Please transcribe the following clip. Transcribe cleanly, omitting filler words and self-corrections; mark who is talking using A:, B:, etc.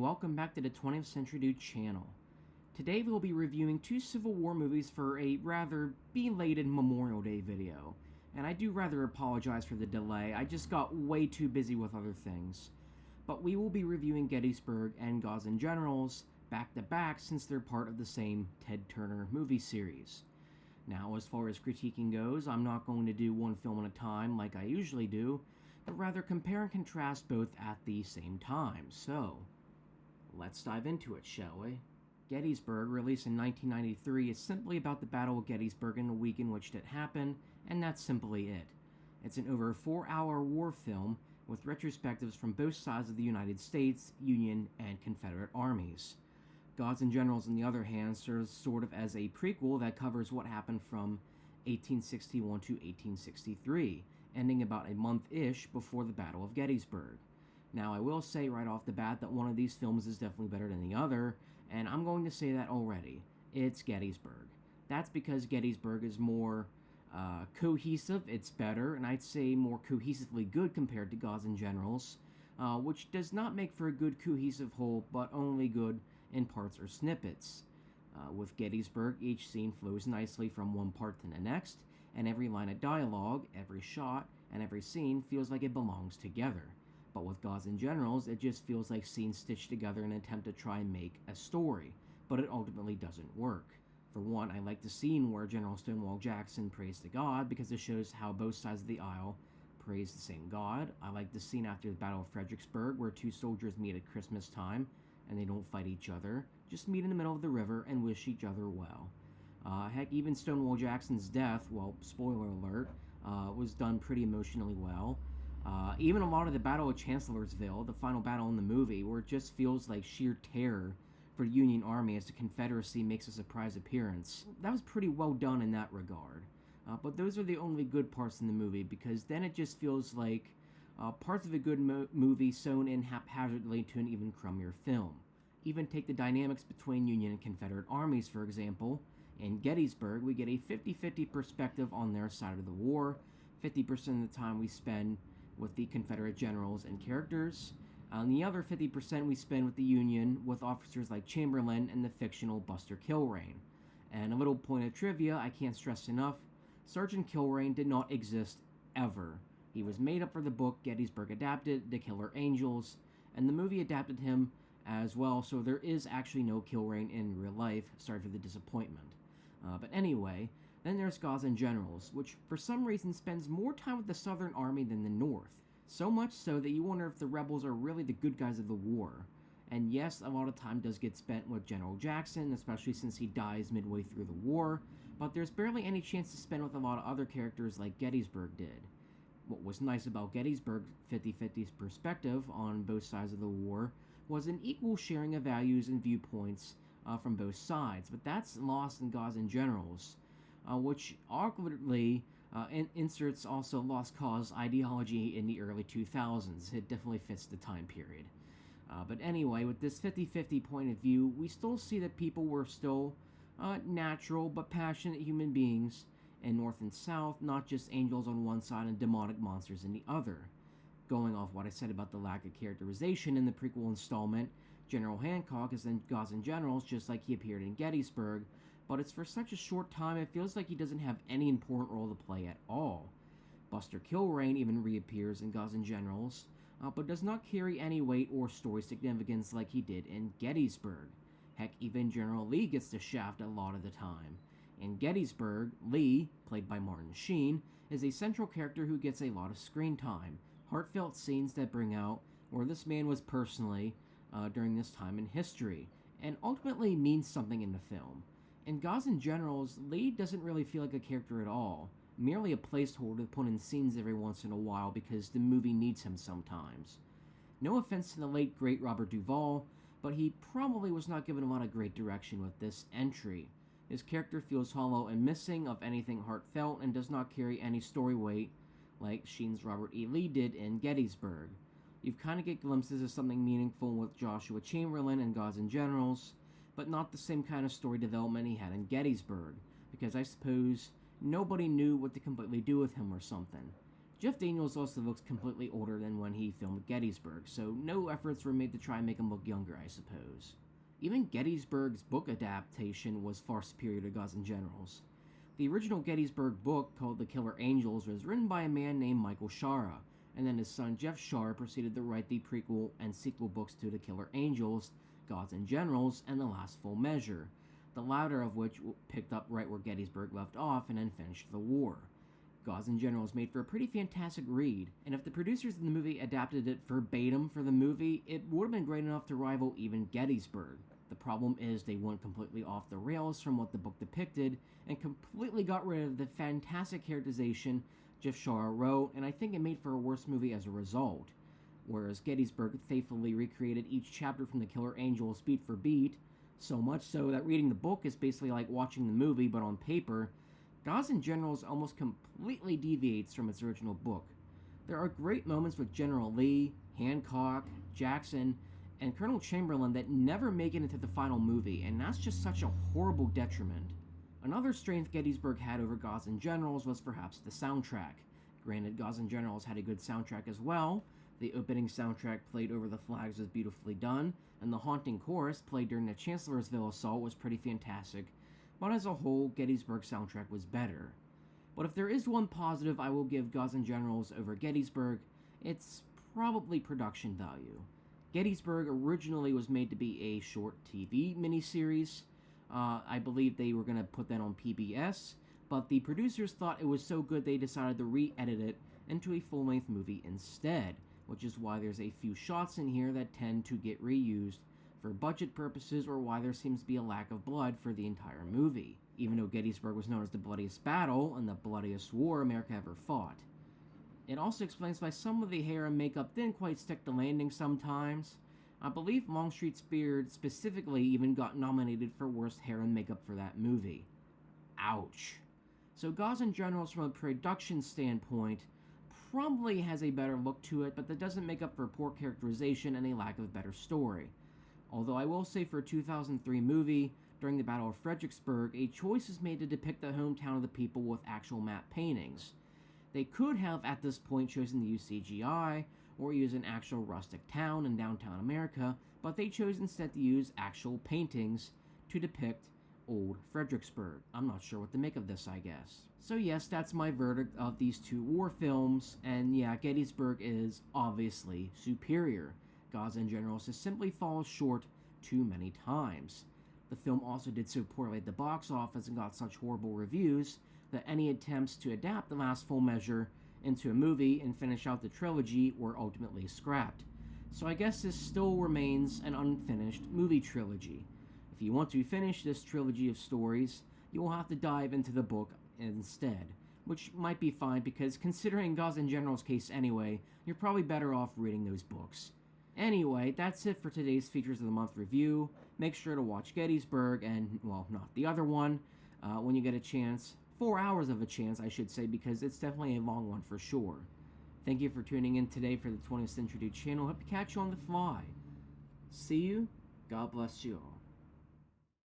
A: welcome back to the 20th Century Dude channel. Today we will be reviewing two Civil War movies for a rather belated Memorial Day video. And I do rather apologize for the delay, I just got way too busy with other things. But we will be reviewing Gettysburg and Gods and Generals back to back since they're part of the same Ted Turner movie series. Now, as far as critiquing goes, I'm not going to do one film at a time like I usually do, but rather compare and contrast both at the same time. So, let's dive into it, shall we? Gettysburg, released in 1993, is simply about the Battle of Gettysburg and the week in which it happened, and that's simply it. It's an over 4-hour war film with retrospectives from both sides of the United States, Union, and Confederate armies. Gods and Generals, on the other hand, serves sort of as a prequel that covers what happened from 1861 to 1863, ending about a month-ish before the Battle of Gettysburg. Now, I will say right off the bat that one of these films is definitely better than the other, and I'm going to say that already. It's Gettysburg. That's because Gettysburg is more cohesive, it's better, and I'd say more cohesively good compared to Gods and Generals, which does not make for a good cohesive whole, but only good in parts or snippets. With Gettysburg, each scene flows nicely from one part to the next, and every line of dialogue, every shot, and every scene feels like it belongs together. But with Gods and Generals, it just feels like scenes stitched together in an attempt to try and make a story, but it ultimately doesn't work. For one, I like the scene where General Stonewall Jackson prays to God because it shows how both sides of the aisle praise the same God. I like the scene after the Battle of Fredericksburg where two soldiers meet at Christmas time and they don't fight each other, just meet in the middle of the river and wish each other well. Heck, even Stonewall Jackson's death, well, spoiler alert, was done pretty emotionally well. Even a lot of the Battle of Chancellorsville, the final battle in the movie, where it just feels like sheer terror for the Union Army as the Confederacy makes a surprise appearance. That was pretty well done in that regard. But those are the only good parts in the movie, because then it just feels like parts of a good movie sewn in haphazardly to an even crummier film. Even take the dynamics between Union and Confederate armies, for example. In Gettysburg, we get a 50-50 perspective on their side of the war. 50% of the time we spend with the Confederate generals and characters. And the other 50% we spend with the Union, with officers like Chamberlain and the fictional Buster Kilrain. And a little point of trivia I can't stress enough, Sergeant Kilrain did not exist ever. He was made up for the book Gettysburg adapted, The Killer Angels, and the movie adapted him as well, so there is actually no Kilrain in real life. Sorry for the disappointment. But anyway, then there's Gods and Generals, which for some reason spends more time with the Southern Army than the North. So much so that you wonder if the rebels are really the good guys of the war. And yes, a lot of time does get spent with General Jackson, especially since he dies midway through the war, but there's barely any chance to spend with a lot of other characters like Gettysburg did. What was nice about Gettysburg's 50-50 perspective on both sides of the war was an equal sharing of values and viewpoints from both sides, but that's lost in Gods and Generals, which awkwardly inserts also lost cause ideology in the early 2000s. It definitely fits the time period. But anyway, with this 50-50 point of view, we still see that people were still natural but passionate human beings in North and South, not just angels on one side and demonic monsters in the other. Going off what I said about the lack of characterization in the prequel installment, General Hancock is in Gods and Generals just like he appeared in Gettysburg, but it's for such a short time it feels like he doesn't have any important role to play at all. Buster Kilrain even reappears in Gods and Generals, but does not carry any weight or story significance like he did in Gettysburg. Heck, even General Lee gets the shaft a lot of the time. In Gettysburg, Lee, played by Martin Sheen, is a central character who gets a lot of screen time, heartfelt scenes that bring out where this man was personally during this time in history, and ultimately means something in the film. In Gods and Generals, Lee doesn't really feel like a character at all, merely a placeholder to put in scenes every once in a while because the movie needs him sometimes. No offense to the late great Robert Duvall, but he probably was not given a lot of great direction with this entry. His character feels hollow and missing of anything heartfelt and does not carry any story weight like Sheen's Robert E. Lee did in Gettysburg. You kind of get glimpses of something meaningful with Joshua Chamberlain in Gods and Generals, but not the same kind of story development he had in Gettysburg, because I suppose nobody knew what to completely do with him or something. Jeff Daniels also looks completely older than when he filmed Gettysburg, so no efforts were made to try and make him look younger, I suppose. Even Gettysburg's book adaptation was far superior to Gods and Generals. The original Gettysburg book, called The Killer Angels, was written by a man named Michael Shara, and then his son Jeff Shara proceeded to write the prequel and sequel books to The Killer Angels, Gods and Generals, and The Last Full Measure, the latter of which picked up right where Gettysburg left off and then finished the war. Gods and Generals made for a pretty fantastic read, and if the producers in the movie adapted it verbatim for the movie, it would have been great enough to rival even Gettysburg. The problem is they went completely off the rails from what the book depicted, and completely got rid of the fantastic characterization Jeff Shara wrote, and I think it made for a worse movie as a result. Whereas Gettysburg faithfully recreated each chapter from The Killer Angels beat for beat, so much so that reading the book is basically like watching the movie but on paper, Gods and Generals almost completely deviates from its original book. There are great moments with General Lee, Hancock, Jackson, and Colonel Chamberlain that never make it into the final movie, and that's just such a horrible detriment. Another strength Gettysburg had over Gods and Generals was perhaps the soundtrack. Granted, Gods and Generals had a good soundtrack as well. The opening soundtrack played over the flags was beautifully done, and the haunting chorus played during the Chancellorsville assault was pretty fantastic, but as a whole, Gettysburg's soundtrack was better. But if there is one positive I will give Gods and Generals over Gettysburg, it's probably production value. Gettysburg originally was made to be a short TV miniseries. I believe they were going to put that on PBS, but the producers thought it was so good they decided to re-edit it into a full-length movie instead, which is why there's a few shots in here that tend to get reused for budget purposes, or why there seems to be a lack of blood for the entire movie, even though Gettysburg was known as the bloodiest battle and the bloodiest war America ever fought. It also explains why some of the hair and makeup didn't quite stick the landing sometimes. I believe Longstreet's beard specifically even got nominated for worst hair and makeup for that movie. Ouch. So Gods and Generals from a production standpoint probably has a better look to it, but that doesn't make up for poor characterization and a lack of better story. Although I will say for a 2003 movie, during the Battle of Fredericksburg, a choice is made to depict the hometown of the people with actual matte paintings. They could have, at this point, chosen to use CGI, or use an actual rustic town in downtown America, but they chose instead to use actual paintings to depict old Fredericksburg. I'm not sure what to make of this, I guess. So yes, that's my verdict of these two war films, and yeah, Gettysburg is obviously superior. Gods and Generals just simply falls short too many times. The film also did so poorly at the box office and got such horrible reviews that any attempts to adapt The Last Full Measure into a movie and finish out the trilogy were ultimately scrapped. So I guess this still remains an unfinished movie trilogy. If you want to finish this trilogy of stories, you will have to dive into the book instead, which might be fine because considering Gods and Generals' case anyway, you're probably better off reading those books. Anyway, that's it for today's Features of the Month review. Make sure to watch Gettysburg and, well, not the other one, when you get a chance. 4 hours of a chance, I should say, because it's definitely a long one for sure. Thank you for tuning in today for the 20th Century Dude channel. Hope to catch you on the fly. See you. God bless you all.